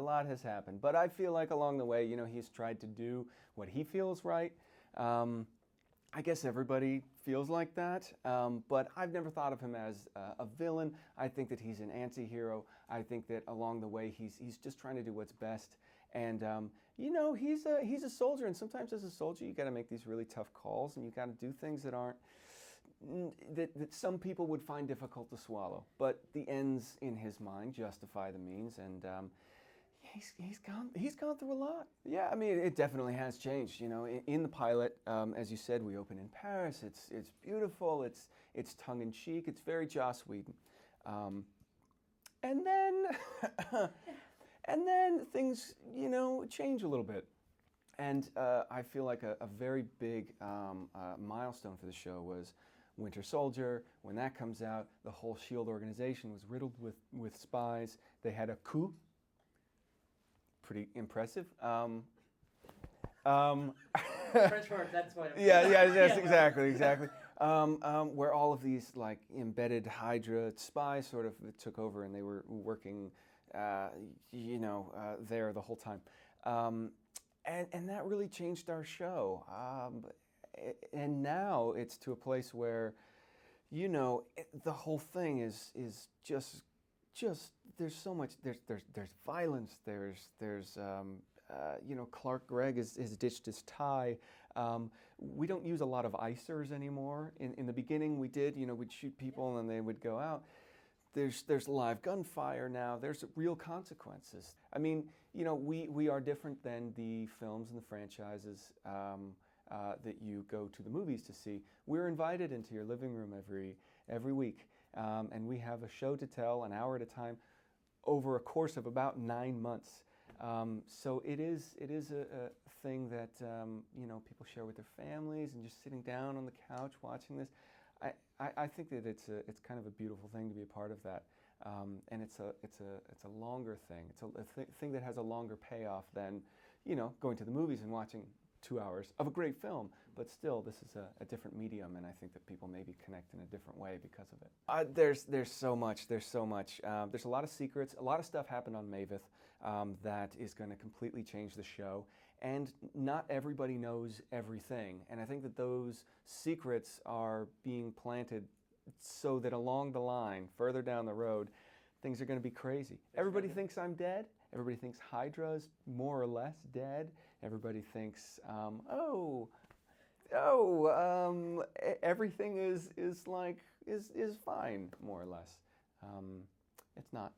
lot has happened. But I feel like along the way, he's tried to do what he feels right. I guess everybody feels like that, but I've never thought of him as a villain. I think that he's an anti-hero. I think that along the way he's just trying to do what's best. And he's a soldier, and sometimes as a soldier you got to make these really tough calls, and you got to do things that aren't that some people would find difficult to swallow. But the ends in his mind justify the means, and he's gone through a lot. Yeah, I mean, it definitely has changed. In the pilot, as you said, we open in Paris. It's beautiful. It's tongue in cheek. It's very Joss Whedon. And then and then things change a little bit. And I feel like a very big milestone for the show was Winter Soldier. When that comes out, the whole S.H.I.E.L.D. organization was riddled with spies. They had a coup. Pretty impressive. French word, that's what. Yes, exactly. Where all of these like embedded Hydra spies sort of took over, and they were working, there the whole time, and that really changed our show. And now it's to a place where, the whole thing is just there's so much, there's violence, there's Clark Gregg has ditched his tie. We don't use a lot of icers anymore. In the beginning we did, we'd shoot people and then they would go out. There's live gunfire now. There's real consequences. I mean, we are different than the films and the franchises that you go to the movies to see. We're invited into your living room every week, and we have a show to tell, an hour at a time, over a course of about 9 months. So it is a thing that people share with their families, and just sitting down on the couch watching this. I think that it's kind of a beautiful thing to be a part of that, and it's a longer thing. It's a thing that has a longer payoff than going to the movies and watching 2 hours of a great film, but still, this is a different medium, and I think that people maybe connect in a different way because of it. There's so much. There's a lot of secrets. A lot of stuff happened on Maveth that is going to completely change the show, and not everybody knows everything. And I think that those secrets are being planted so that along the line, further down the road, things are going to be crazy. Everybody thinks I'm dead. Everybody thinks Hydra's more or less dead. Everybody thinks, everything is fine, more or less. It's not.